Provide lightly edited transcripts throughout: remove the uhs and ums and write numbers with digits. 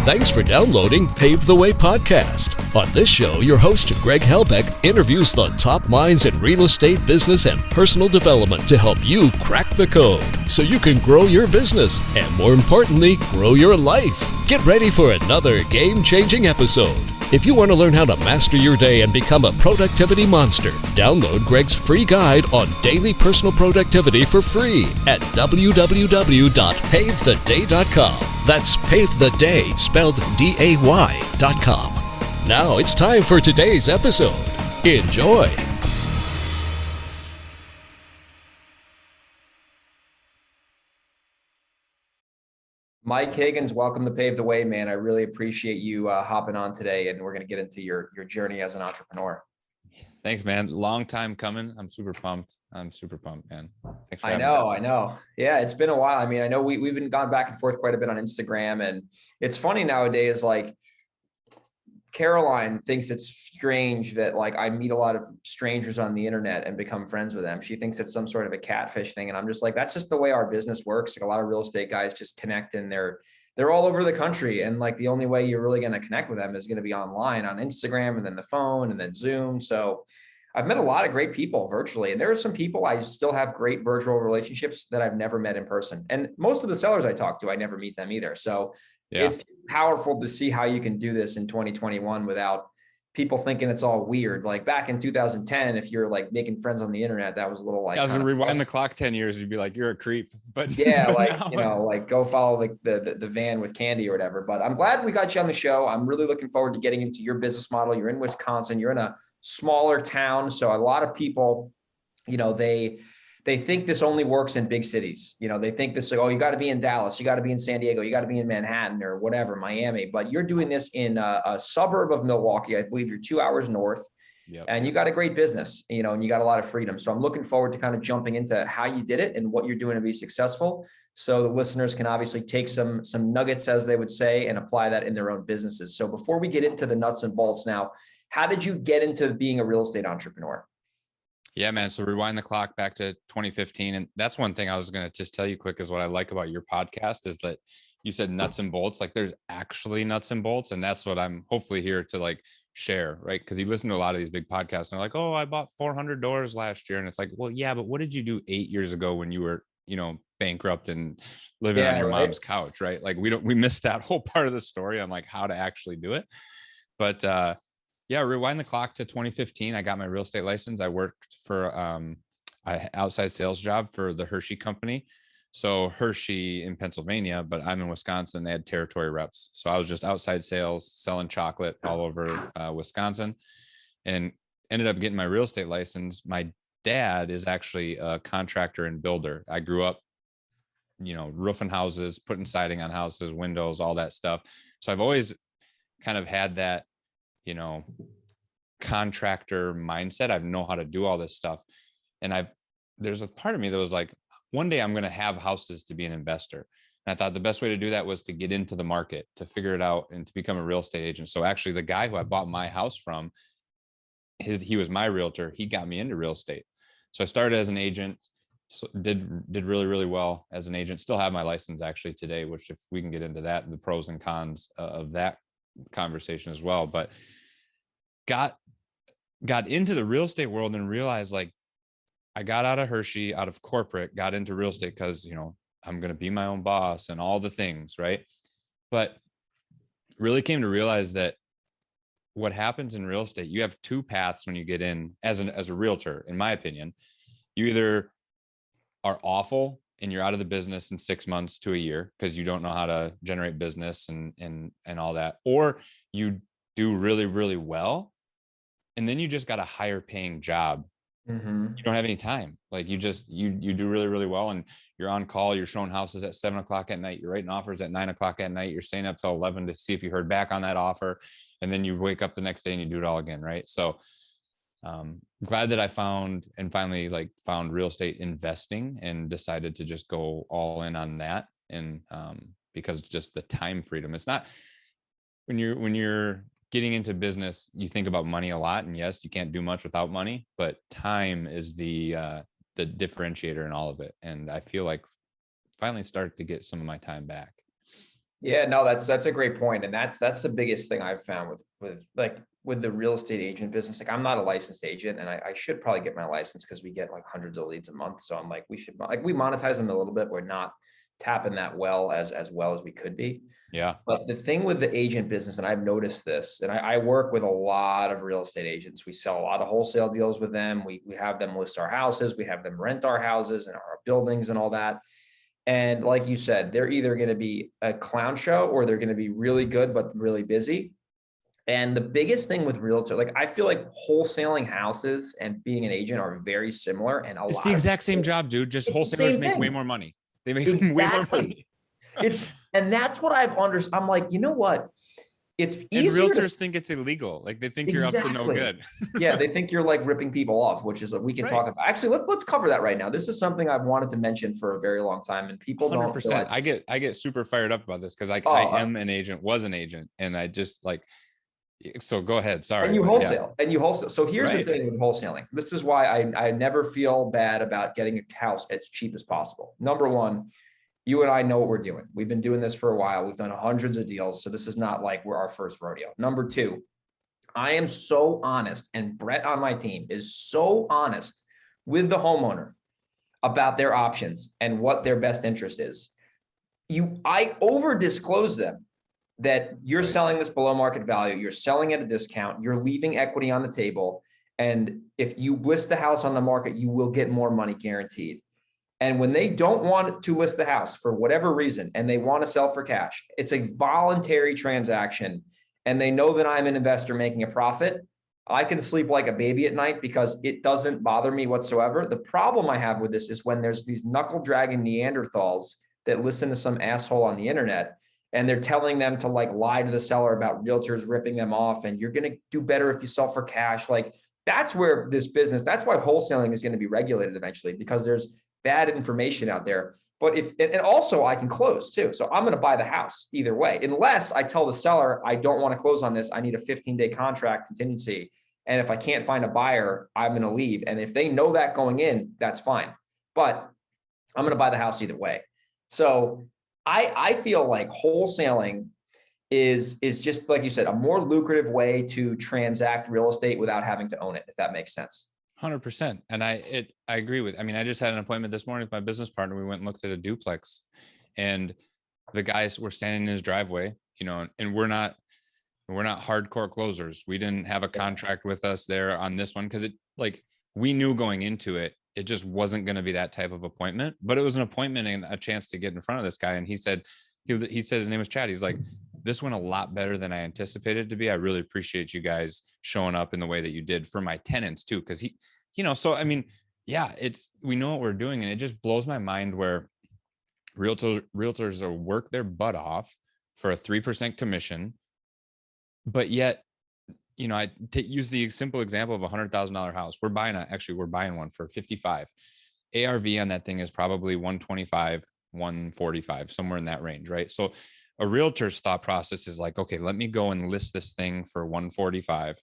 Thanks for downloading Pave the Way Podcast. On this show, your host, Greg Helbeck, interviews the top minds in real estate, business, and personal development to help you crack the code so you can grow your business and, more importantly, grow your life. Get ready for another game-changing episode. If you want to learn how to master your day and become a productivity monster, download Greg's free guide on daily personal productivity for free at www.pavetheday.com. That's Pave the Day, spelled DAY.com. Now it's time for today's episode. Enjoy. Mike Higgins, welcome to Pave the Way, man. I really appreciate you hopping on today, and we're going to get into your journey as an entrepreneur. Thanks, man. Long time coming. I'm super pumped, man. Thanks for I know. Yeah, it's been a while. I mean, I know we've been gone back and forth quite a bit on Instagram, and it's funny nowadays, like Caroline thinks it's strange that like I meet a lot of strangers on the internet and become friends with them. She thinks it's some sort of a catfish thing. And I'm just like, that's just the way our business works. Like a lot of real estate guys just connect and they're all over the country. And like the only way you're really going to connect with them is going to be online on Instagram and then the phone and then Zoom. So I've met a lot of great people virtually. And there are some people I still have great virtual relationships that I've never met in person. And most of the sellers I talk to, I never meet them either. So yeah. It's powerful to see how you can do this in 2021 without people thinking it's all weird. Like back in 2010, if you're like making friends on the internet, that was a little like, I was going to rewind the clock 10 years. You'd be like, you're a creep, but yeah, but like, now, you know, like go follow like the van with candy or whatever. But I'm glad we got you on the show. I'm really looking forward to getting into your business model. You're in Wisconsin, you're in a smaller town. So a lot of people, you know, they think this only works in big cities. You know, they think this, like, oh, you got to be in Dallas, you got to be in San Diego, you got to be in Manhattan or whatever, Miami. But you're doing this in a suburb of Milwaukee. I believe you're 2 hours north. Yep. And you got a great business, you know, and you got a lot of freedom. So I'm looking forward to kind of jumping into how you did it and what you're doing to be successful. So the listeners can obviously take some nuggets, as they would say, and apply that in their own businesses. So before we get into the nuts and bolts now, how did you get into being a real estate entrepreneur? Yeah, man. So rewind the clock back to 2015. And that's one thing I was going to just tell you quick is what I like about your podcast is that you said nuts and bolts, like there's actually nuts and bolts. And that's what I'm hopefully here to like share, right? Because you listen to a lot of these big podcasts and they're like, oh, I bought 400 doors last year. And it's like, well, yeah, but what did you do 8 years ago when you were, you know, bankrupt and living on your mom's couch, right? Like we missed that whole part of the story on like how to actually do it. But, yeah, rewind the clock to 2015. I got my real estate license. I worked for an outside sales job for the Hershey company. So Hershey in Pennsylvania, but I'm in Wisconsin. They had territory reps. So I was just outside sales, selling chocolate all over Wisconsin, and ended up getting my real estate license. My dad is actually a contractor and builder. I grew up, you know, roofing houses, putting siding on houses, windows, all that stuff. So I've always kind of had that, you know, contractor mindset. I know how to do all this stuff. And there's a part of me that was like, one day I'm going to have houses to be an investor. And I thought the best way to do that was to get into the market, to figure it out and to become a real estate agent. So actually the guy who I bought my house from, he was my realtor. He got me into real estate. So I started as an agent, so did really, really well as an agent, still have my license actually today, which if we can get into that, the pros and cons of that conversation as well. But got into the real estate world and realized like I got out of Hershey, out of corporate, got into real estate because, you know, I'm going to be my own boss and all the things, right? But really came to realize that what happens in real estate, you have two paths when you get in as a realtor, in my opinion. You either are awful and you're out of the business in 6 months to a year because you don't know how to generate business and all that, or you do really, really well. And then you just got a higher paying job. Mm-hmm. You don't have any time. Like you do really, really well. And you're on call, you're showing houses at 7:00 at night. You're writing offers at 9:00 at night. You're staying up till 11 to see if you heard back on that offer. And then you wake up the next day and you do it all again. Right. So glad that I finally found real estate investing and decided to just go all in on that. And because just the time freedom, it's not when you're getting into business, you think about money a lot, and yes, you can't do much without money, but time is the differentiator in all of it. And I feel like finally started to get some of my time back. Yeah, no, that's a great point. And that's the biggest thing I've found with the real estate agent business. Like I'm not a licensed agent and I should probably get my license because we get like hundreds of leads a month. So I'm like, we monetize them a little bit. We're not tapping that well as well as we could be. Yeah. But the thing with the agent business, and I've noticed this, and I work with a lot of real estate agents. We sell a lot of wholesale deals with them. We have them list our houses. We have them rent our houses and our buildings and all that. And like you said, they're either going to be a clown show or they're going to be really good, but really busy. And the biggest thing with realtor, like I feel like wholesaling houses and being an agent are very similar. And it's the exact same job, dude. Just wholesalers make way more money. They make way more money. And that's what I've understood. I'm like, you know what? It's easier. And realtors think it's illegal. Like they think you're up to no good. Yeah, they think you're like ripping people off, which is we can talk about. Actually, let's cover that right now. This is something I've wanted to mention for a very long time, and people 100%. Don't. I get super fired up about this because I am an agent, was an agent, and I just like. So go ahead. Sorry. And you wholesale. So here's the thing with wholesaling. This is why I never feel bad about getting a house as cheap as possible. Number one, you and I know what we're doing. We've been doing this for a while. We've done hundreds of deals. So this is not like we're our first rodeo. Number two, I am so honest, and Brett on my team is so honest with the homeowner about their options and what their best interest is. I over disclose them that you're selling this below market value. You're selling at a discount. You're leaving equity on the table. And if you list the house on the market, you will get more money guaranteed. And when they don't want to list the house for whatever reason, and they want to sell for cash, it's a voluntary transaction. And they know that I'm an investor making a profit. I can sleep like a baby at night because it doesn't bother me whatsoever. The problem I have with this is when there's these knuckle dragging Neanderthals that listen to some asshole on the internet, and they're telling them to like lie to the seller about realtors ripping them off. And you're going to do better if you sell for cash. Like that's where this business, that's why wholesaling is going to be regulated eventually, because there's bad information out there. But and also I can close too. So I'm going to buy the house either way, unless I tell the seller, I don't want to close on this. I need a 15-day contract contingency. And if I can't find a buyer, I'm going to leave. And if they know that going in, that's fine. But I'm going to buy the house either way. So I feel like wholesaling is just, like you said, a more lucrative way to transact real estate without having to own it, if that makes sense. 100%. And I agree with, I just had an appointment this morning with my business partner. We went and looked at a duplex, and the guys were standing in his driveway, and we're not hardcore closers. We didn't have a contract with us there on this one because we knew going into it, it just wasn't going to be that type of appointment, but it was an appointment and a chance to get in front of this guy. And he said his name was Chad. He's like, this went a lot better than I anticipated to be. I really appreciate you guys showing up in the way that you did for my tenants too. Cause we know what we're doing, and it just blows my mind where realtors will work their butt off for a 3% commission, but yet, I use the simple example of $100,000 house. We're buying one for 55. ARV on that thing is probably 125, 145, somewhere in that range, right? So a realtor's thought process is like, okay, let me go and list this thing for 145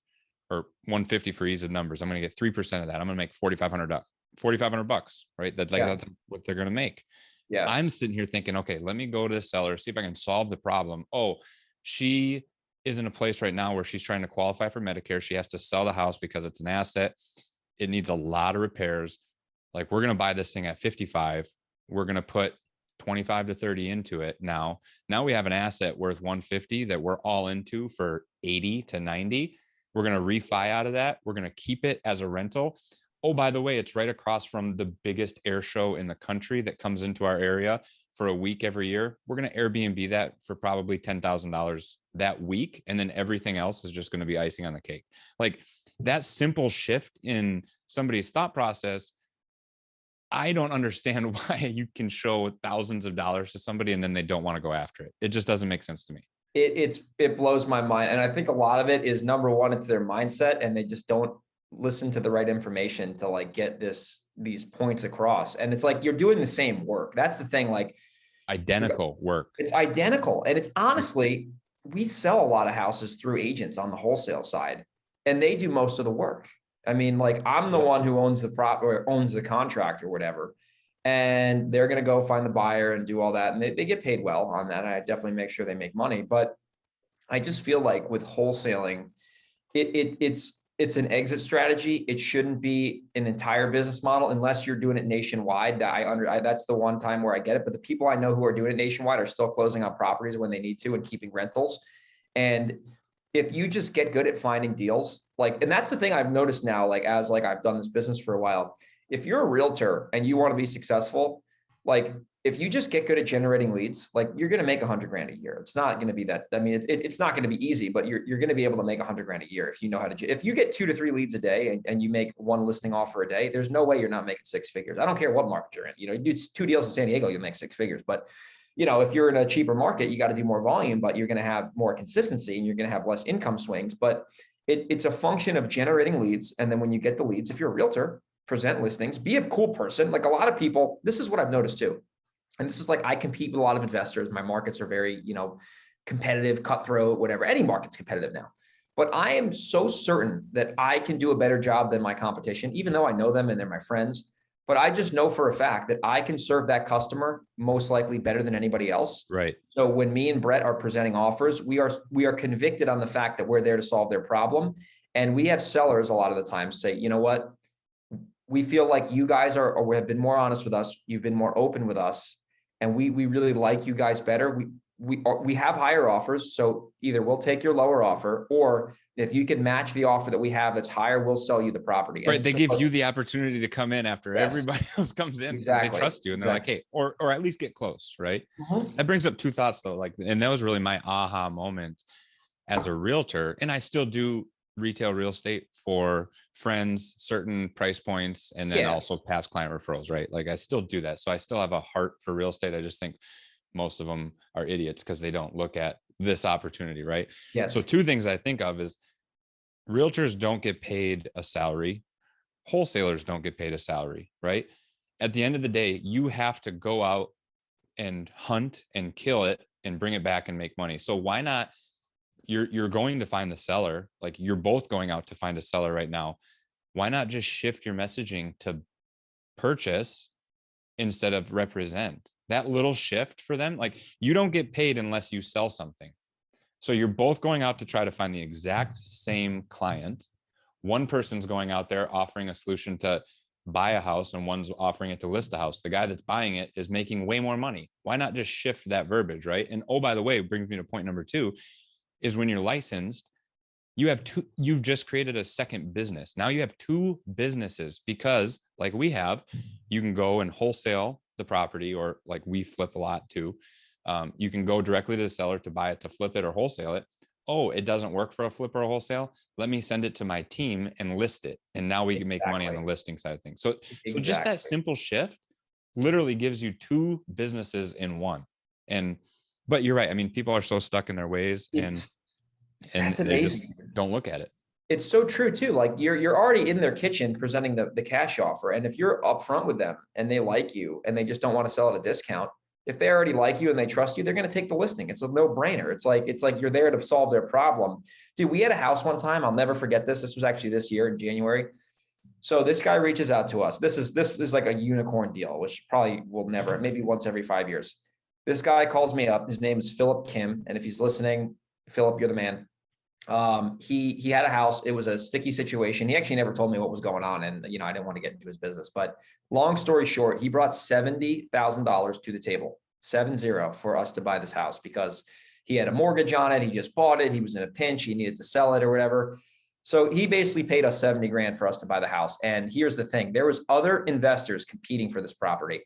or 150 for ease of numbers. I'm going to get 3% of that. I'm going to make $4,500, right? That's what they're going to make. Yeah. I'm sitting here thinking, okay, let me go to the seller, see if I can solve the problem. Oh, she is in a place right now where she's trying to qualify for Medicare. She has to sell the house because it's an asset. It needs a lot of repairs. Like, we're going to buy this thing at 55. We're going to put 25 to 30 into it. Now we have an asset worth 150 that we're all into for 80 to 90. We're going to refi out of that. We're going to keep it as a rental. Oh, by the way, it's right across from the biggest air show in the country that comes into our area for a week every year. We're going to Airbnb that for probably $10,000 that week. And then everything else is just going to be icing on the cake. Like, that simple shift in somebody's thought process, I don't understand why you can show thousands of dollars to somebody and then they don't want to go after it. It just doesn't make sense to me. It blows my mind. And I think a lot of it is, number one, it's their mindset, and they just don't listen to the right information to like get these points across. And it's like, you're doing the same work. That's the thing. Like, identical work. It's identical. And it's honestly, we sell a lot of houses through agents on the wholesale side, and they do most of the work. I mean, like, I'm the one who owns the prop or owns the contract or whatever. and they're going to go find the buyer and do all that. And they get paid well on that. I definitely make sure they make money, but I just feel like with wholesaling, it's an exit strategy. It shouldn't be an entire business model unless you're doing it nationwide. That's the one time where I get it. But the people I know who are doing it nationwide are still closing on properties when they need to and keeping rentals. And if you just get good at finding deals, and that's the thing I've noticed now, as I've done this business for a while. If you're a realtor and you want to be successful, if you just get good at generating leads, you're going to make $100,000 a year. It's not going to be that. I mean, it's not going to be easy, but you're going to be able to make $100,000 a year if you know how to. If you get 2 to 3 leads a day and you make one listing offer a day, there's no way you're not making 6 figures. I don't care what market you're in. You do 2 deals in San Diego, you'll make 6 figures. But if you're in a cheaper market, you got to do more volume, but you're going to have more consistency and you're going to have less income swings. But it's a function of generating leads, and then when you get the leads, if you're a realtor, present listings, be a cool person. A lot of people, this is what I've noticed too. And this is I compete with a lot of investors. My markets are very, competitive, cutthroat, whatever. Any market's competitive now. But I am so certain that I can do a better job than my competition, even though I know them and they're my friends. But I just know for a fact that I can serve that customer most likely better than anybody else. Right. So when me and Brett are presenting offers, we are convicted on the fact that we're there to solve their problem. And we have sellers a lot of the time say, you know what? We feel like you guys have been more honest with us. You've been more open with us. And we really like you guys better. We have higher offers. So either we'll take your lower offer, or if you can match the offer that we have that's higher, we'll sell you the property. Right. And they give you the opportunity to come in after everybody else comes in. Exactly. They trust you and they're like, hey, or at least get close. Right. Mm-hmm. That brings up 2 thoughts though. And that was really my aha moment as a realtor. And I still do retail real estate for friends, certain price points, and then also past client referrals, right? I still do that. So I still have a heart for real estate. I just think most of them are idiots because they don't look at this opportunity, right? Yes. So 2 things I think of is realtors don't get paid a salary. Wholesalers don't get paid a salary, right? At the end of the day, you have to go out and hunt and kill it and bring it back and make money. So why not? You're going to find the seller. You're both going out to find a seller right now. Why not just shift your messaging to purchase instead of represent? That little shift for them, you don't get paid unless you sell something. So you're both going out to try to find the exact same client. One person's going out there offering a solution to buy a house and one's offering it to list a house. The guy that's buying it is making way more money. Why not just shift that verbiage, right? And oh, by the way, it brings me to point number 2. Is when you're licensed, you've just created a second business. Now you have 2 businesses because we have, you can go and wholesale the property, or we flip a lot too. You can go directly to the seller to buy it, to flip it, or wholesale it. Oh, it doesn't work for a flip or a wholesale. Let me send it to my team and list it. And now we can make money on the listing side of things. So just that simple shift literally gives you 2 businesses in one. But you're right. I mean, people are so stuck in their ways and they just don't look at it. It's so true too. You're already in their kitchen presenting the cash offer. And if you're upfront with them and they like you and they just don't want to sell at a discount, if they already like you and they trust you, they're going to take the listing. It's a no-brainer. It's like you're there to solve their problem. Dude, we had a house one time. I'll never forget this. This was actually this year in January. So this guy reaches out to us. This is like a unicorn deal, which probably will never, maybe once every 5 years. This guy calls me up. His name is Philip Kim. And if he's listening, Philip, you're the man. He had a house. It was a sticky situation. He actually never told me what was going on. And, I didn't want to get into his business, but long story short, he brought $70,000 to the table, 70, for us to buy this house because he had a mortgage on it. He just bought it. He was in a pinch. He needed to sell it or whatever. So he basically paid us 70 grand for us to buy the house. And here's the thing. There was other investors competing for this property.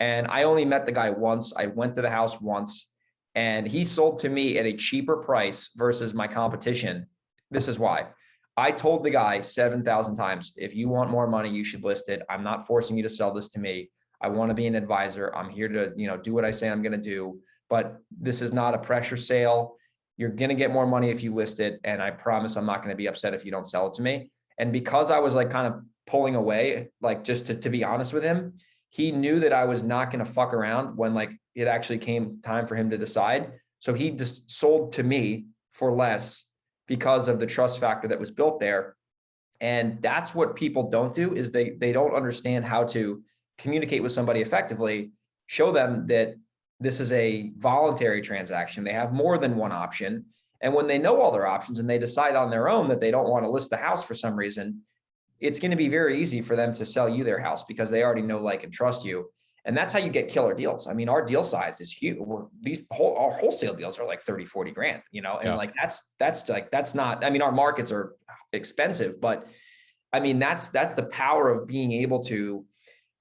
And I only met the guy once. I went to the house once. And he sold to me at a cheaper price versus my competition. This is why. I told the guy 7,000 times, if you want more money, you should list it. I'm not forcing you to sell this to me. I want to be an advisor. I'm here to, do what I say I'm going to do. But this is not a pressure sale. You're going to get more money if you list it. And I promise I'm not going to be upset if you don't sell it to me. And because I was kind of pulling away, just to be honest with him, he knew that I was not going to fuck around when it actually came time for him to decide. So he just sold to me for less because of the trust factor that was built there. And that's what people don't do is they don't understand how to communicate with somebody effectively, show them that this is a voluntary transaction. They have more than one option. And when they know all their options and they decide on their own that they don't want to list the house for some reason, it's going to be very easy for them to sell you their house because they already know, like, and trust you. And that's how you get killer deals. I mean, our deal size is huge. Our wholesale deals are like 30, 40 grand, and like, that's not, I mean, our markets are expensive, but I mean, that's the power of being able to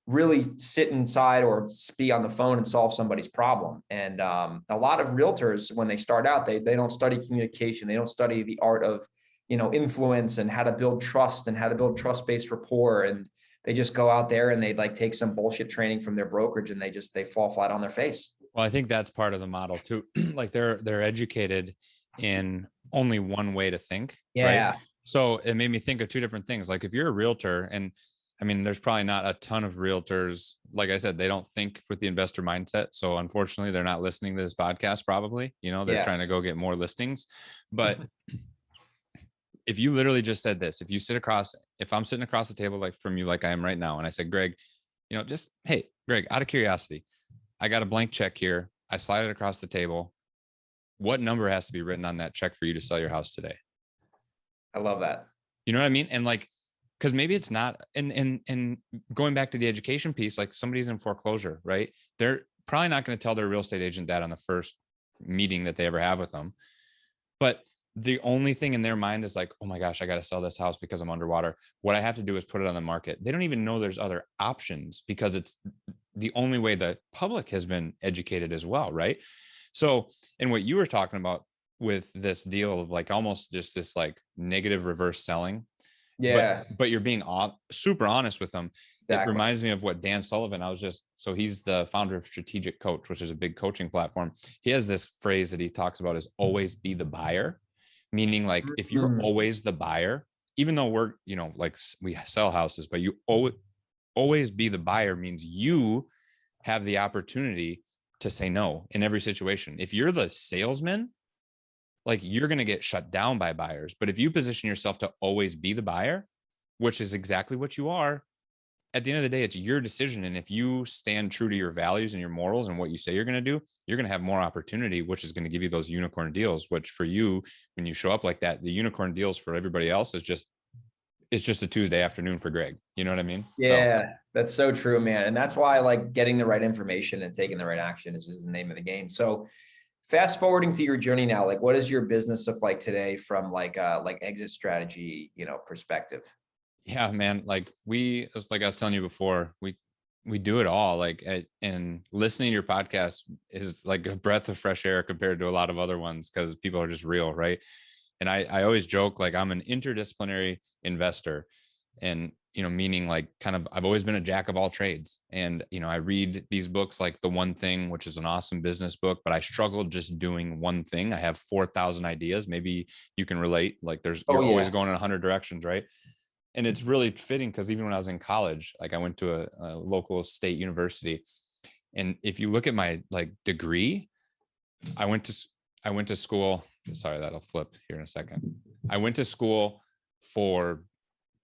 really sit inside or be on the phone and solve somebody's problem. And a lot of realtors, when they start out, they don't study communication. They don't study the art of, influence and how to build trust and how to build trust-based rapport. And they just go out there and they like take some bullshit training from their brokerage and they fall flat on their face. Well, I think that's part of the model too. Like they're educated in only one way to think. Yeah. Right? So it made me think of two different things. Like if you're a realtor, and I mean, there's probably not a ton of realtors. Like I said, they don't think with the investor mindset. So unfortunately, they're not listening to this podcast. Probably, they're trying to go get more listings. But if you literally just said this, if I'm sitting across the table, like from you, like I am right now, and I said, Greg, hey, Greg, out of curiosity, I got a blank check here. I slide it across the table. What number has to be written on that check for you to sell your house today? I love that. You know what I mean? And like, because maybe it's not, and going back to the education piece, like somebody's in foreclosure, right? They're probably not going to tell their real estate agent that on the first meeting that they ever have with them. But the only thing in their mind is like, oh my gosh, I got to sell this house because I'm underwater. What I have to do is put it on the market. They don't even know there's other options because it's the only way the public has been educated as well, right? So, and what you were talking about with this deal of like almost just this like negative reverse selling. Yeah. But you're being super honest with them. Exactly. It reminds me of what Dan Sullivan, so he's the founder of Strategic Coach, which is a big coaching platform. He has this phrase that he talks about is always be the buyer. Meaning like if you're always the buyer, even though we're, like we sell houses, but you always be the buyer means you have the opportunity to say no in every situation. If you're the salesman, like you're going to get shut down by buyers. But if you position yourself to always be the buyer, which is exactly what you are, at the end of the day, it's your decision. And if you stand true to your values and your morals and what you say you're going to do, you're going to have more opportunity, which is going to give you those unicorn deals, which for you, when you show up like that, the unicorn deals for everybody else it's just a Tuesday afternoon for Greg. You know what I mean? Yeah, that's so true, man. And that's why like getting the right information and taking the right action is the name of the game. So fast forwarding to your journey now, like what does your business look like today from like exit strategy, perspective? Yeah, man. Like I was telling you before, we do it all. Like, and listening to your podcast is like a breath of fresh air compared to a lot of other ones because people are just real, right? And I always joke like I'm an interdisciplinary investor, and meaning like kind of I've always been a jack of all trades. And I read these books like The One Thing, which is an awesome business book, but I struggled just doing one thing. I have 4,000 ideas. Maybe you can relate. Like you're always going in 100 directions, right? And it's really fitting because even when I was in college, like I went to a local state university, and if you look at my like degree, I went to school. Sorry, that'll flip here in a second. I went to school for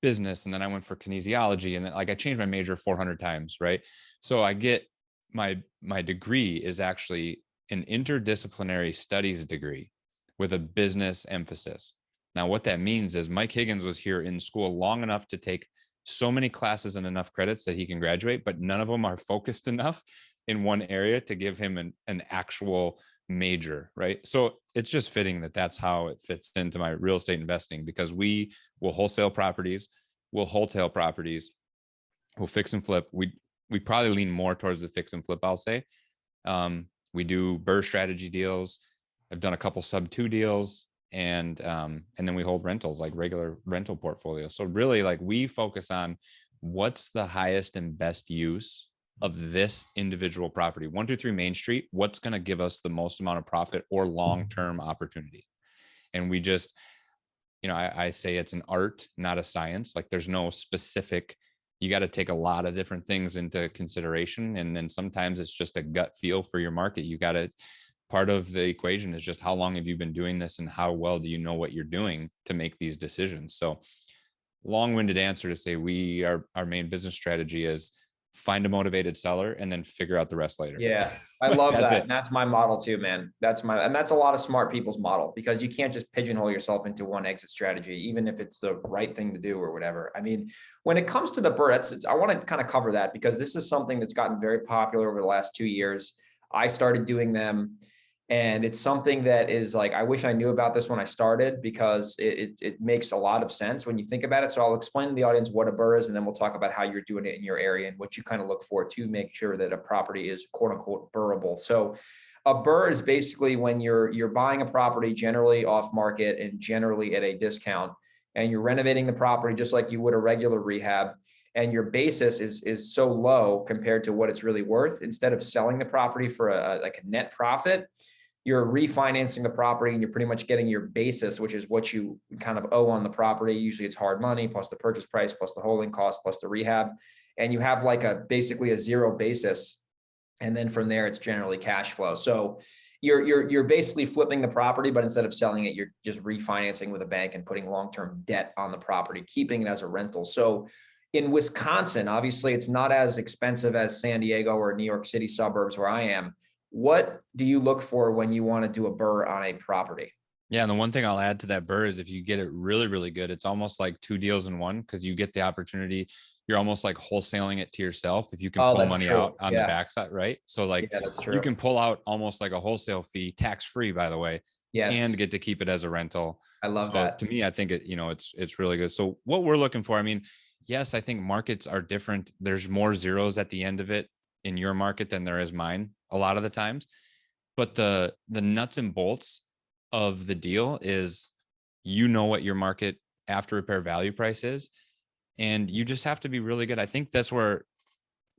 business, and then I went for kinesiology, and then like I changed my major 400 times, right? So I get my degree is actually an interdisciplinary studies degree with a business emphasis. Now, what that means is Mike Higgins was here in school long enough to take so many classes and enough credits that he can graduate, but none of them are focused enough in one area to give him an actual major, right? So it's just fitting that that's how it fits into my real estate investing, because we will wholesale properties, we'll wholesale properties, we'll fix and flip. We probably lean more towards the fix and flip, I'll say. We do BRRRR strategy deals. I've done a couple sub 2 deals. And then we hold rentals, like regular rental portfolio. So really like we focus on what's the highest and best use of this individual property. 123 Main Street, what's going to give us the most amount of profit or long-term opportunity? And we just, I say it's an art, not a science. Like there's no specific, you got to take a lot of different things into consideration. And then sometimes it's just a gut feel for your market. Part of the equation is just how long have you been doing this and how well do you know what you're doing to make these decisions? So long-winded answer to say our main business strategy is find a motivated seller, and then figure out the rest later. Yeah, I love That's that. it. And that's my model too, man. That's a lot of smart people's model, because you can't just pigeonhole yourself into one exit strategy, even if it's the right thing to do or whatever. I mean, when it comes to the BRRRR, I want to kind of cover that, because this is something that's gotten very popular over the last 2 years. I started doing them, and it's something that is like, I wish I knew about this when I started, because it makes a lot of sense when you think about it. So I'll explain to the audience what a BRRRR is, and then we'll talk about how you're doing it in your area and what you kind of look for to make sure that a property is quote unquote BRRRable. So a BRRRR is basically when you're buying a property generally off market and generally at a discount, and you're renovating the property just like you would a regular rehab. And your basis is so low compared to what it's really worth. Instead of selling the property for a net profit, you're refinancing the property, and you're pretty much getting your basis, which is what you kind of owe on the property. Usually it's hard money plus the purchase price, plus the holding cost, plus the rehab. And you have like basically a zero basis. And then from there, it's generally cash flow. So you're basically flipping the property, but instead of selling it, you're just refinancing with a bank and putting long-term debt on the property, keeping it as a rental. So in Wisconsin, obviously it's not as expensive as San Diego or New York City suburbs where I am. What do you look for when you want to do a BRRRR on a property? Yeah. And the one thing I'll add to that BRRRR is if you get it really, really good, it's almost like 2 deals in one, because you get the opportunity. You're almost like wholesaling it to yourself if you can pull money out on the backside, right? So like you can pull out almost like a wholesale fee, tax-free, by the way, and get to keep it as a rental. I love that. To me, I think it's really good. So what we're looking for, I mean, yes, I think markets are different. There's more zeros at the end of it in your market than there is mine a lot of the times. But the nuts and bolts of the deal is, what your market after repair value price is. And you just have to be really good. I think that's where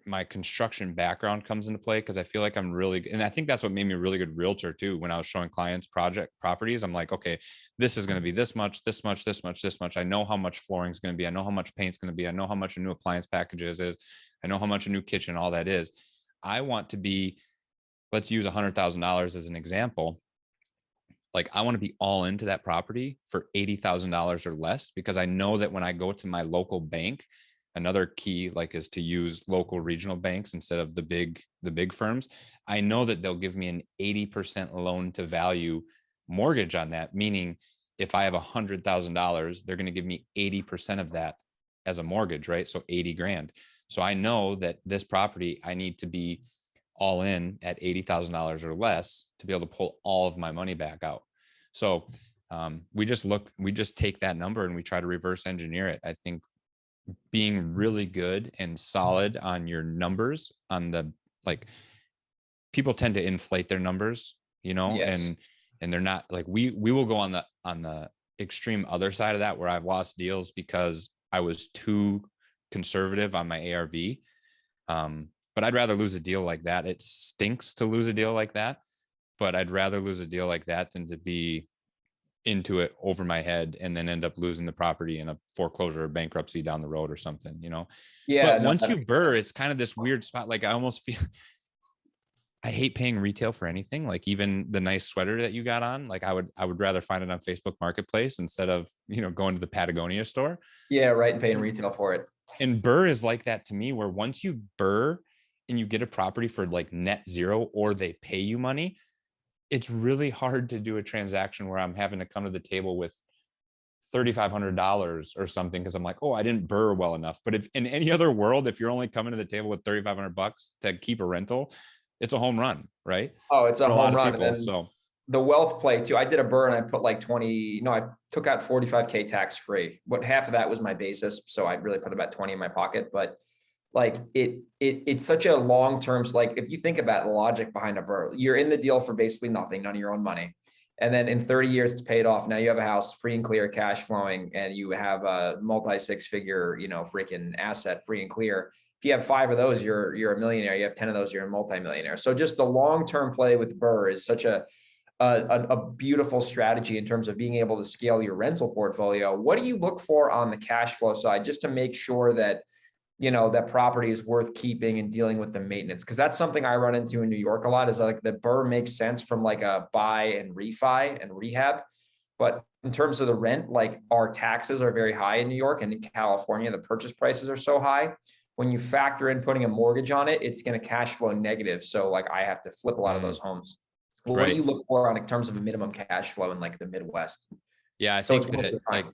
my construction background comes into play, because I feel like I'm really, and I think that's what made me a really good realtor too. When I was showing clients project properties, I'm like, okay, this is going to be this much, this much, this much, this much. I know how much flooring is going to be. I know how much paint's going to be. I know how much a new appliance packages is. I know how much a new kitchen, all that is. I want to be, let's use $100,000 as an example. Like I want to be all into that property for $80,000 or less, because I know that when I go to my local bank, another key is to use local regional banks instead of the big firms. I know that they'll give me an 80% loan to value mortgage on that. Meaning if I have $100,000, they're going to give me 80% of that as a mortgage, right? So 80 grand. So I know that this property, I need to be all in at $80,000 or less to be able to pull all of my money back out. So we just take that number and we try to reverse engineer it. I think being really good and solid on your numbers people tend to inflate their numbers, yes. and they're not we will go on the extreme other side of that, where I've lost deals because I was too conservative on my ARV. But I'd rather lose a deal like that. It stinks to lose a deal like that, but I'd rather lose a deal like that than to be into it over my head and then end up losing the property in a foreclosure or bankruptcy down the road or something, Yeah. But once you BRRRR, it's kind of this weird spot. Like I almost feel I hate paying retail for anything. Like even the nice sweater that you got on, I would rather find it on Facebook Marketplace instead of, going to the Patagonia store. Yeah. Right. And paying retail for it. And BRRRR is like that to me, where once you BRRRR and you get a property for net zero, or they pay you money, it's really hard to do a transaction where I'm having to come to the table with $3,500 or something, because I'm like, oh, I didn't BRRRR well enough. But if in any other world, if you're only coming to the table with $3,500 to keep a rental, it's a home run, right? Oh, it's a home run. People, so the wealth play too. I did a BRRRR and I put I took out 45K tax free. What half of that was my basis, so I really put about 20 in my pocket. But it's such a long-term, if you think about the logic behind a BRRRR, you're in the deal for basically nothing, none of your own money. And then in 30 years it's paid off. Now you have a house free and clear, cash flowing, and you have a multi-six-figure, freaking asset free and clear. If you have 5 of those, you're a millionaire. You have 10 of those, you're a multimillionaire. So just the long-term play with BRRRR is such a beautiful strategy in terms of being able to scale your rental portfolio. What do you look for on the cash flow side, just to make sure that that property is worth keeping and dealing with the maintenance? Because that's something I run into in New York a lot, is the BRRRR makes sense from a buy and refi and rehab. But in terms of the rent, our taxes are very high in New York, and in California, the purchase prices are so high when you factor in putting a mortgage on it, it's going to cash flow negative. So like I have to flip a lot of those homes. Well, what do you look for in terms of a minimum cash flow in like the Midwest? Yeah, I think that like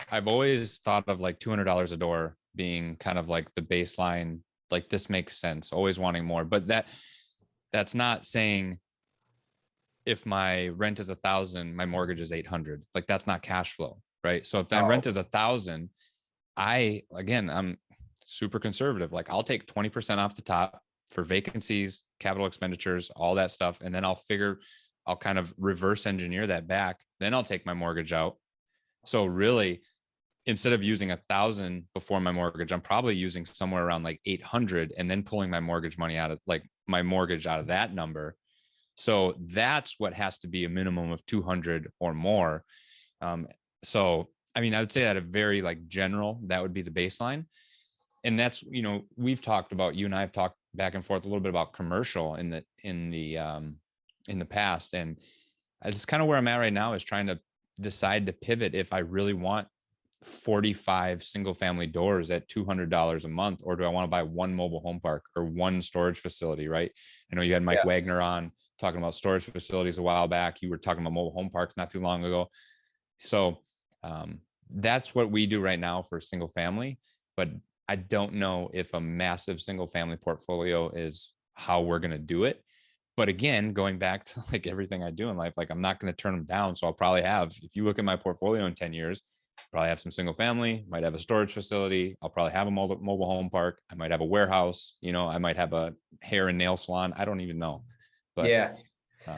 I've always thought of like $200 a door being kind of like the baseline. Like this makes sense, always wanting more, but that's not saying if my rent is 1,000, my mortgage is 800. Like that's not cash flow, right? So if that rent is 1,000, I'm super conservative. Like I'll take 20% off the top for vacancies, capital expenditures, all that stuff. And then I'll kind of reverse engineer that back. Then I'll take my mortgage out. So really, instead of using 1,000 before my mortgage, I'm probably using somewhere around like 800 and then pulling my mortgage money out of that number. So that's what has to be a minimum of 200 or more. So, I mean, I would say at a very like general, that would be the baseline. And that's, we've talked about, you and I have talked back and forth a little bit about commercial in the past. And it's kind of where I'm at right now, is trying to decide to pivot if I really want 45 single family doors at $200 a month, or do I want to buy one mobile home park or one storage facility, right? I know you had Mike Wagner on talking about storage facilities a while back. You were talking about mobile home parks not too long ago. So that's what we do right now for single family, but I don't know if a massive single family portfolio is how we're going to do it. But again, going back to like everything I do in life, like I'm not going to turn them down. So I'll probably have, if you look at my portfolio in 10 years, probably have some single family, might have a storage facility. I'll probably have a mobile home park. I might have a warehouse, I might have a hair and nail salon. I don't even know. But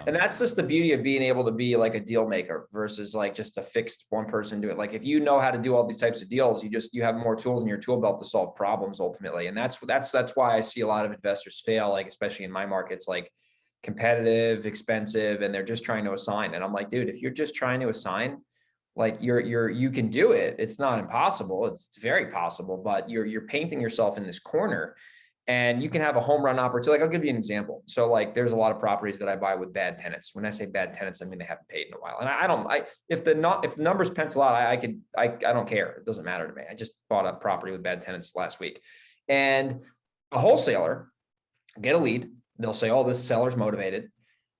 and that's just the beauty of being able to be like a deal maker versus like just a fixed one person do it. Like if you know how to do all these types of deals, you have more tools in your tool belt to solve problems ultimately. And that's why I see a lot of investors fail, like especially in my markets, like competitive, expensive, and they're just trying to assign. And I'm like, dude, if you're just trying to assign, like you can do it. It's not impossible. It's very possible, but you're painting yourself in this corner. And you can have a home run opportunity. Like I'll give you an example. So like there's a lot of properties that I buy with bad tenants. When I say bad tenants, I mean they haven't paid in a while. And if the numbers pencil out, I don't care. It doesn't matter to me. I just bought a property with bad tenants last week. And a wholesaler get a lead. They'll say, oh, this seller's motivated.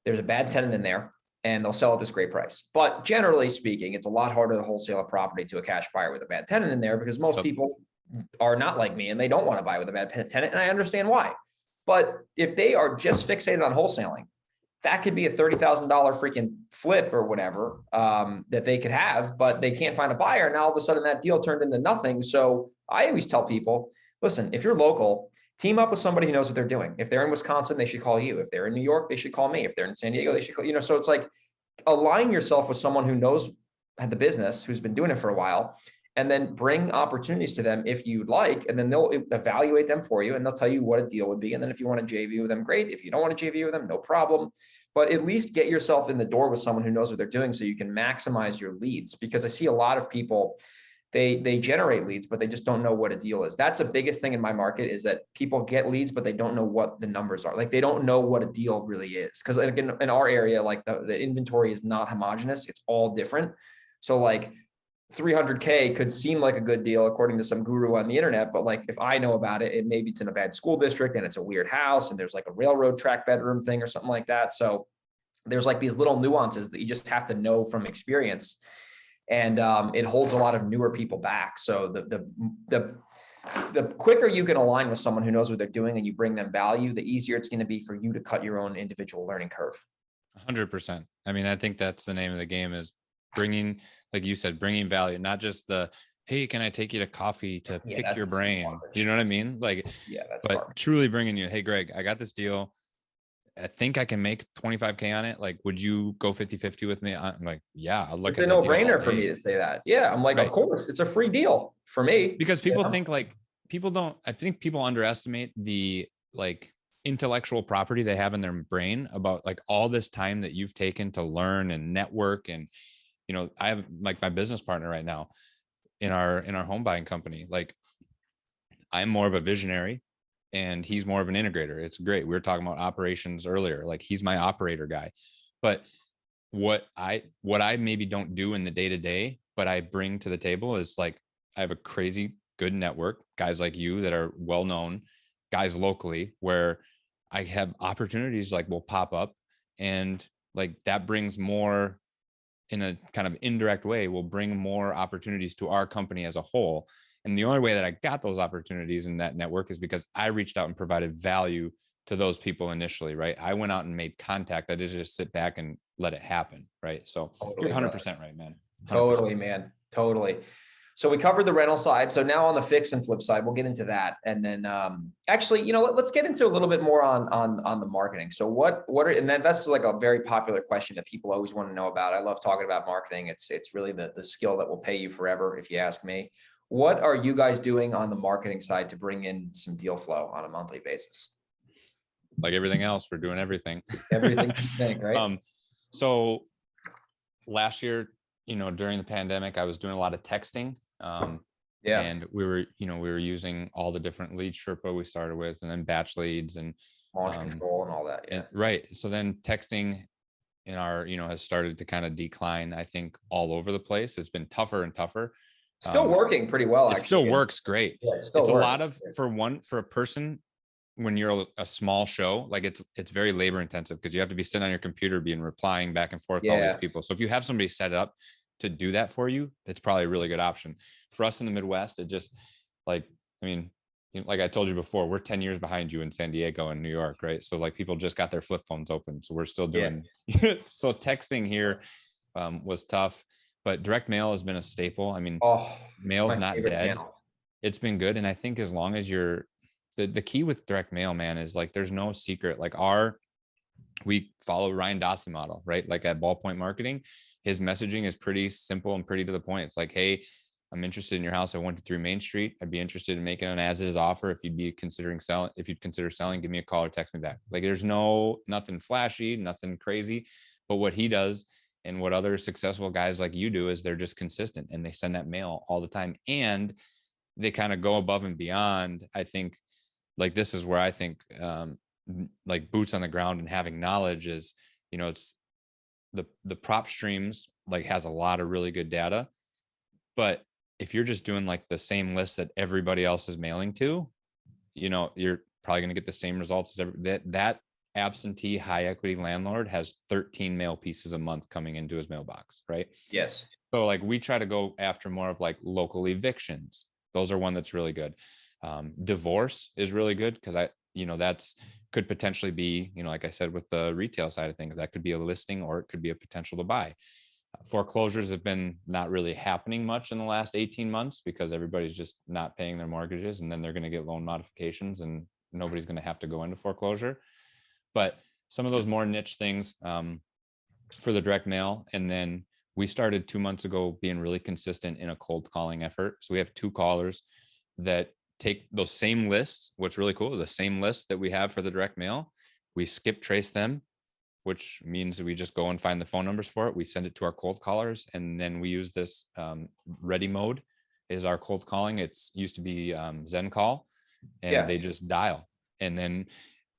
There's a bad tenant in there, and they'll sell at this great price. But generally speaking, it's a lot harder to wholesale a property to a cash buyer with a bad tenant in there, because most people are not like me and they don't want to buy with a bad tenant. And I understand why. But if they are just fixated on wholesaling, that could be a $30,000 freaking flip or whatever that they could have, but they can't find a buyer. Now all of a sudden that deal turned into nothing. So I always tell people, listen, if you're local, team up with somebody who knows what they're doing. If they're in Wisconsin, they should call you. If they're in New York, they should call me. If they're in San Diego, they should call, so it's like align yourself with someone who knows the business, who's been doing it for a while, and then bring opportunities to them if you'd like, and then they'll evaluate them for you and they'll tell you what a deal would be. And then if you want to JV with them, great. If you don't want to JV with them, no problem. But at least get yourself in the door with someone who knows what they're doing so you can maximize your leads. Because I see a lot of people, they generate leads, but they just don't know what a deal is. That's the biggest thing in my market, is that people get leads, but they don't know what the numbers are. Like they don't know what a deal really is. Because in our area, like the inventory is not homogenous. It's all different. So like 300K could seem like a good deal according to some guru on the internet, but like if I know about it, maybe it's in a bad school district and it's a weird house and there's like a railroad track bedroom thing or something like that. So there's like these little nuances that you just have to know from experience, and it holds a lot of newer people back. So the quicker you can align with someone who knows what they're doing and you bring them value, the easier it's going to be for you to cut your own individual learning curve. 100%. I mean, I think that's the name of the game, is bringing, like you said, bringing value, not just the, hey, can I take you to coffee to pick your brain? Garbage. You know what I mean? Like, but garbage. Truly bringing you, hey, Greg, I got this deal. I think I can make 25K on it. Like, would you go 50-50 with me? I'm like, yeah, I'll look at it. It's a no-brainer for me to say that. Yeah. I'm like, right. Of course, it's a free deal for me. Because people think I think people underestimate the like intellectual property they have in their brain about like all this time that you've taken to learn and network. And, I have like my business partner right now in our home buying company. Like, I'm more of a visionary and he's more of an integrator. It's great. We were talking about operations earlier. Like, he's my operator guy. But what I maybe don't do in the day-to-day, but I bring to the table is like, I have a crazy good network, guys like you that are well-known, guys locally, where I have opportunities like will pop up, and like that brings more, in a kind of indirect way, will bring more opportunities to our company as a whole. And the only way that I got those opportunities in that network is because I reached out and provided value to those people initially, right? I went out and made contact. I didn't just sit back and let it happen, right? So Totally, you're 100% right, man. 100%. Totally, man. Totally. So we covered the rental side. So now on the fix and flip side, we'll get into that. And then actually, let's get into a little bit more on the marketing. So what are, and then that's like a very popular question that people always want to know about. I love talking about marketing. It's really the skill that will pay you forever, if you ask me. What are you guys doing on the marketing side to bring in some deal flow on a monthly basis? Like everything else, we're doing everything. Everything you think, right? So last year, during the pandemic, I was doing a lot of texting. And we were using all the different lead Sherpa we started with, and then batch leads and launch control and all that. Yeah. Right. So then texting in our, has started to kind of decline. I think all over the place. It's been tougher and tougher. Still working pretty well. It still works great. Yeah, it's a lot of, for a person, when you're a small show, like it's very labor intensive because you have to be sitting on your computer replying back and forth to all these people. So if you have somebody set up to do that for you, it's probably a really good option. For us in the Midwest, it just like I told you before, we're 10 years behind you in San Diego and New York, right? So like people just got their flip phones open. So we're still doing, so texting here was tough, but direct mail has been a staple. I mean, mail's not dead. Channel. It's been good. And I think as long as the key with direct mail, man, is like, there's no secret. Like we follow Ryan Dossi model, right? Like at Ballpoint Marketing, his messaging is pretty simple and pretty to the point. It's like, hey, I'm interested in your house at 123 Main Street. I'd be interested in making an as-is offer. If you'd consider selling, give me a call or text me back. Like there's nothing flashy, nothing crazy. But what he does and what other successful guys like you do is they're just consistent and they send that mail all the time. And they kind of go above and beyond. I think like this is where I think like boots on the ground and having knowledge is, it's the prop streams like has a lot of really good data. But if you're just doing like the same list that everybody else is mailing to, you're probably going to get the same results as that absentee high equity landlord has 13 mail pieces a month coming into his mailbox, right? Yes. So like we try to go after more of like local evictions. Those are one that's really good. Divorce is really good because that's could potentially be, like I said, with the retail side of things, that could be a listing or it could be a potential to buy. Foreclosures have been not really happening much in the last 18 months because everybody's just not paying their mortgages, and then they're going to get loan modifications and nobody's going to have to go into foreclosure. But some of those more niche things for the direct mail. And then we started 2 months ago being really consistent in a cold calling effort. So we have 2 callers that take those same lists. What's really cool, the same lists that we have for the direct mail, we skip trace them, which means we just go and find the phone numbers for it. We send it to our cold callers, and then we use this ready mode is our cold calling. It's used to be Zen call, and they just dial. And then,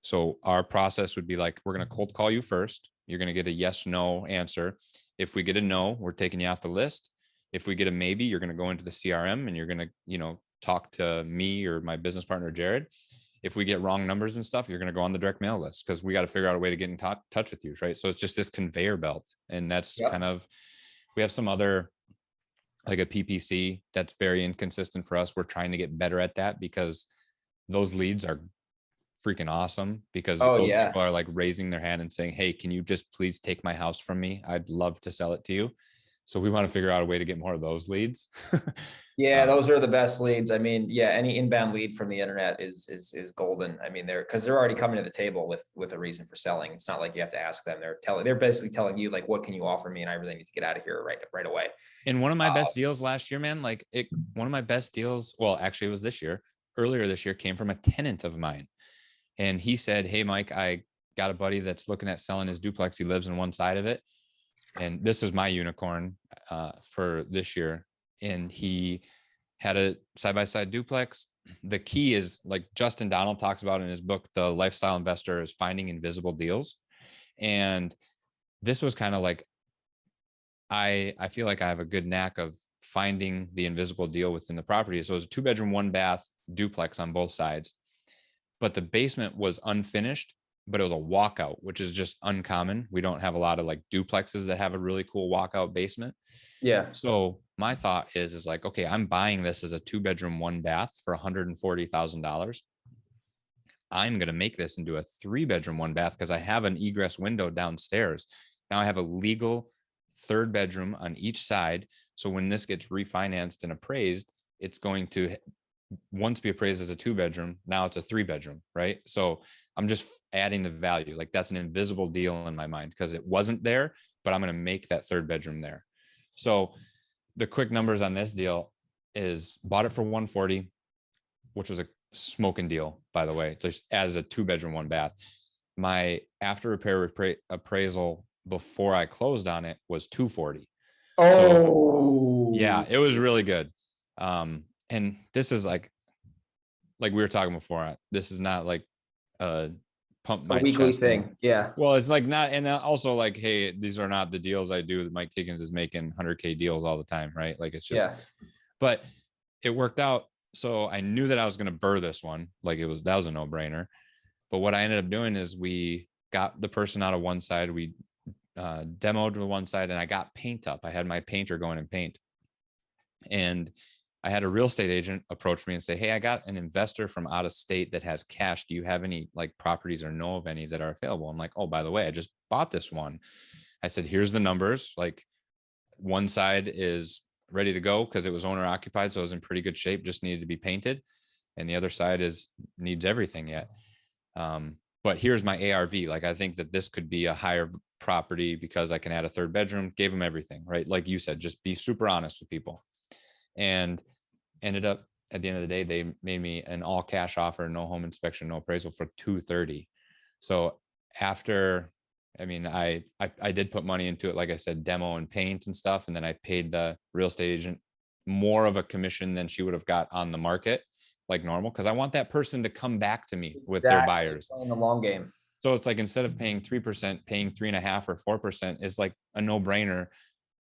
so our process would be like, we're going to cold call you first. You're going to get a yes, no answer. If we get a no, we're taking you off the list. If we get a maybe, you're going to go into the CRM and you're going to, talk to me or my business partner, Jared. If we get wrong numbers and stuff, you're going to go on the direct mail list because we got to figure out a way to get in touch with you. Right. So it's just this conveyor belt. And that's kind of, we have some other, like a PPC that's very inconsistent for us. We're trying to get better at that because those leads are freaking awesome because those people are like raising their hand and saying, hey, can you just please take my house from me? I'd love to sell it to you. So we want to figure out a way to get more of those leads. Those are the best leads. I mean, any inbound lead from the internet is golden. I mean, they're already coming to the table with a reason for selling. It's not like you have to ask them. They're basically telling you like, what can you offer me? And I really need to get out of here right away. And one of my best deals last year, man, one of my best deals, well, actually it was this year, earlier this year, came from a tenant of mine. And he said, hey, Mike, I got a buddy that's looking at selling his duplex. He lives on one side of it. And this is my unicorn for this year. And he had a side-by-side duplex. The key is, like Justin Donald talks about in his book, The Lifestyle Investor, is finding invisible deals. And this was kind of like, I feel like I have a good knack of finding the invisible deal within the property. So it was a 2-bedroom, 1-bath duplex on both sides, but the basement was unfinished, but it was a walkout, which is just uncommon. We don't have a lot of like duplexes that have a really cool walkout basement. Yeah. So my thought is like, okay, I'm buying this as a 2-bedroom, 1-bath for $140,000. I'm going to make this into a 3-bedroom, 1-bath because I have an egress window downstairs. Now I have a legal 3rd bedroom on each side. So when this gets refinanced and appraised, it's going to once be appraised as a 2-bedroom. Now it's a 3-bedroom, right? So I'm just adding the value. Like that's an invisible deal in my mind because it wasn't there, but I'm going to make that 3rd bedroom there. So the quick numbers on this deal is bought it for 140, which was a smoking deal, by the way, just as a 2-bedroom, 1-bath. My after repair appraisal before I closed on it was 240. Oh, so, yeah, it was really good. And this is like we were talking before, this is not like pump my weekly chest thing. in. Yeah. Well, it's like not, and also like, hey, these are not the deals I do. Mike Higgins is making 100K deals all the time, right? Like it's just, but it worked out. So I knew that I was going to burr this one. Like that was a no-brainer. But what I ended up doing is we got the person out of one side. We demoed to one side and I got paint up. I had my painter going and paint. And I had a real estate agent approach me and say, hey, I got an investor from out of state that has cash. Do you have any like properties or know of any that are available? I'm like, oh, by the way, I just bought this one. I said, here's the numbers. Like one side is ready to go because it was owner occupied. So it was in pretty good shape, just needed to be painted. And the other side needs everything yet. But here's my ARV. Like, I think that this could be a higher property because I can add a 3rd bedroom, gave them everything, right? Like you said, just be super honest with people. And ended up at the end of the day, they made me an all cash offer, no home inspection, no appraisal for 230. So after, I mean, I did put money into it, like I said, demo and paint and stuff. And then I paid the real estate agent more of a commission than she would have got on the market, like normal. Cause I want that person to come back to me with their buyers. Playing the long game. So it's like, instead of paying 3%, paying 3.5 or 4% is like a no brainer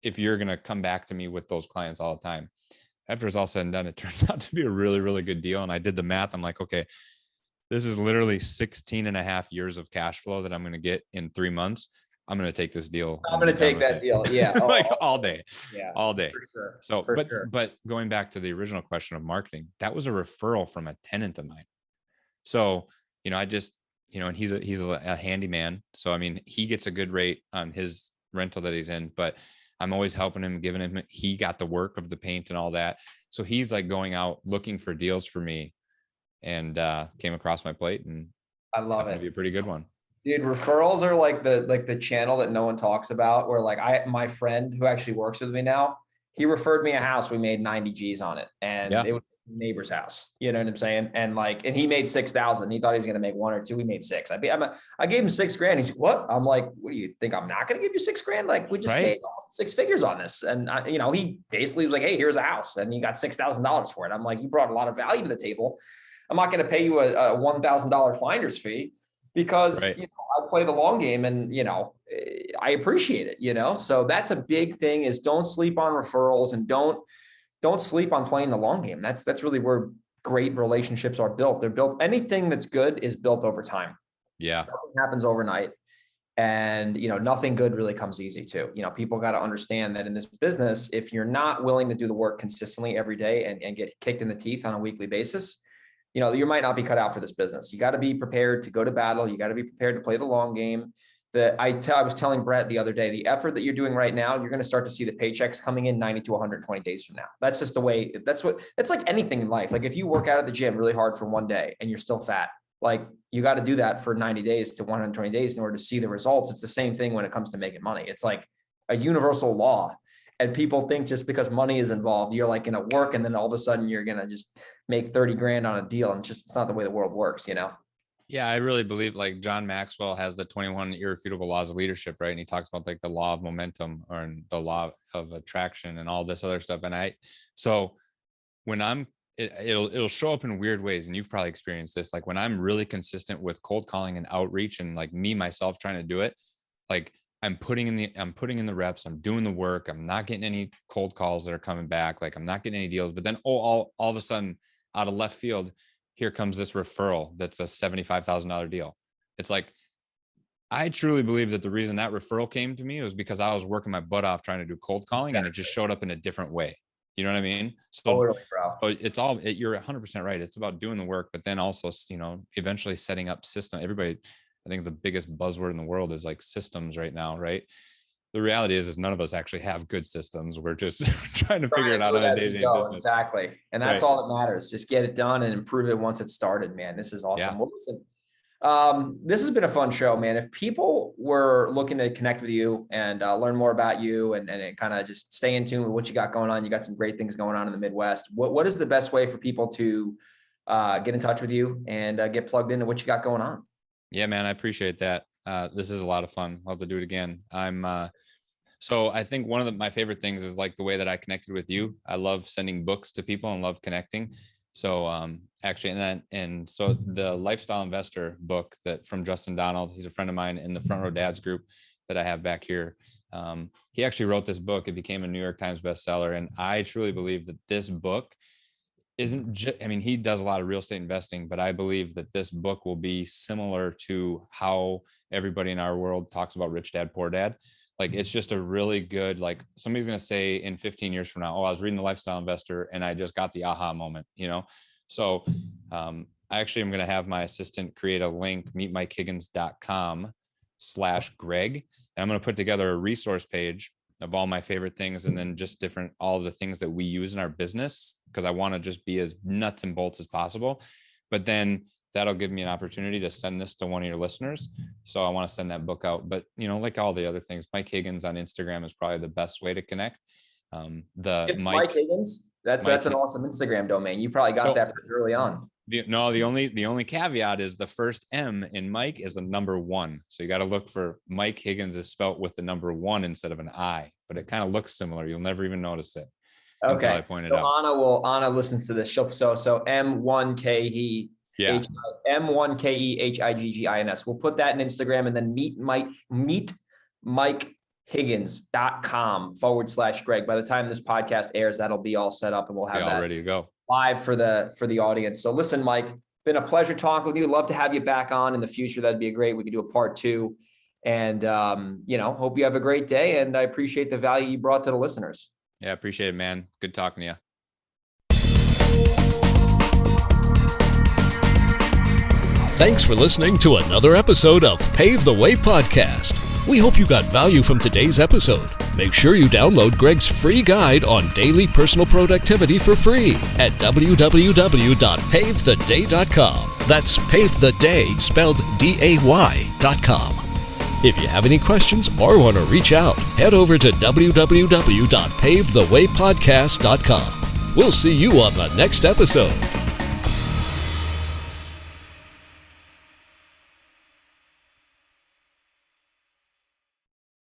if you're going to come back to me with those clients all the time. After it's all said and done, it turned out to be a really, really good deal. And I did the math. I'm like, okay, this is literally 16.5 years of cash flow that I'm going to get in 3 months. I'm going to take this deal. I'm going to take that deal. Yeah. Like all day. Yeah. All day. For sure. So, but going back to the original question of marketing, that was a referral from a tenant of mine. So, I just, and he's a handyman. So, I mean, he gets a good rate on his rental that he's in, but I'm always helping him, giving him, he got the work of the paint and all that. So he's like going out looking for deals for me and came across my plate, and I love it. To be a pretty good one. Dude, referrals are like the channel that no one talks about, where like my friend who actually works with me now, he referred me a house. We made 90 G's on it, and it was a neighbor's house. You know what I'm saying? And he made 6,000. He thought he was going to make 1 or 2. We made 6. I gave him $6,000. He's like, what? I'm like, what do you think? I'm not going to give you $6,000? Like, we just made 6 figures on this. And he basically was like, hey, here's a house. And he got $6,000 for it. I'm like, you brought a lot of value to the table. I'm not going to pay you a $1,000 finder's fee because I play the long game, and I appreciate it. So that's a big thing, is don't sleep on referrals, and don't sleep on playing the long game. That's really where great relationships are built. They're built. Anything that's good is built over time. Yeah. Nothing happens overnight. And, nothing good really comes easy too. People got to understand that in this business, if you're not willing to do the work consistently every day and get kicked in the teeth on a weekly basis, you might not be cut out for this business. You got to be prepared to go to battle. You got to be prepared to play the long game. I was telling Brett the other day, the effort that you're doing right now, you're going to start to see the paychecks coming in 90 to 120 days from now. That's just the way. It's like anything in life. Like if you work out at the gym really hard for one day and you're still fat, like you got to do that for 90 days to 120 days in order to see the results. It's the same thing when it comes to making money. It's like a universal law. And people think just because money is involved, you're like going to work, and then all of a sudden you're going to just make 30 grand on a deal. And it's not the way the world works, Yeah, I really believe like John Maxwell has the 21 irrefutable laws of leadership, right? And he talks about like the law of momentum or the law of attraction and all this other stuff. And so when it'll show up in weird ways. And you've probably experienced this. Like when I'm really consistent with cold calling and outreach and like myself trying to do it, like I'm putting in the reps, I'm doing the work, I'm not getting any cold calls that are coming back, like I'm not getting any deals. But then all of a sudden, out of left field, here comes this referral that's a $75,000 deal. It's like, I truly believe that the reason that referral came to me was because I was working my butt off trying to do cold calling, and it just showed up in a different way. You know what I mean? So you're 100% right. It's about doing the work, but then also, eventually setting up system. Everybody, I think the biggest buzzword in the world is like systems right now, right? The reality is none of us actually have good systems. We're just trying to figure it out on a day-to-day business. Exactly. And that's all that matters. Just get it done and improve it once it's started, man. This is awesome. Yeah. Well, listen, this has been a fun show, man. If people were looking to connect with you and learn more about you and kind of just stay in tune with what you got going on, you got some great things going on in the Midwest. What is the best way for people to get in touch with you and get plugged into what you got going on? Yeah, man, I appreciate that. This is a lot of fun. I'll have to do it again. So I think one of my favorite things is like the way that I connected with you. I love sending books to people and love connecting. So actually, and so the Lifestyle Investor book that from Justin Donald, he's a friend of mine in the Front Row Dads group that I have back here. He actually wrote this book. It became a New York Times bestseller. And I truly believe that this book isn't just, he does a lot of real estate investing, but I believe that this book will be similar to how everybody in our world talks about Rich Dad, Poor Dad. Like, it's just a really good, like somebody's going to say in 15 years from now, oh, I was reading the Lifestyle Investor and I just got the aha moment, So I actually am going to have my assistant create a link, meetmikehiggins.com/Greg. And I'm going to put together a resource page of all my favorite things. And then just all of the things that we use in our business, because I want to just be as nuts and bolts as possible. But then that'll give me an opportunity to send this to one of your listeners. So I want to send that book out. But, like all the other things, Mike Higgins on Instagram is probably the best way to connect. It's Mike Higgins. That's an awesome Instagram domain. You probably got that pretty early on. The only caveat is the first M in Mike is a number 1. So you got to look for Mike Higgins is spelt with the number 1 instead of an I, but it kind of looks similar. You'll never even notice it. Okay. I point it out. Anna listens to this show. So M1KE. Yeah. M1KEHIGGINS. We'll put that in Instagram, and then meetmikehiggins.com/Greg. By the time this podcast airs, that'll be all set up and we'll have that ready to go live for the audience. So listen, Mike, been a pleasure talking with you. Love to have you back on in the future. That'd be great. We could do a part 2, and hope you have a great day. And I appreciate the value you brought to the listeners. Yeah. Appreciate it, man. Good talking to you. Thanks for listening to another episode of Pave the Way Podcast. We hope you got value from today's episode. Make sure you download Greg's free guide on daily personal productivity for free at www.pavetheday.com. That's Pave the Day spelled DAY.com. If you have any questions or want to reach out, head over to www.pavethewaypodcast.com. We'll see you on the next episode.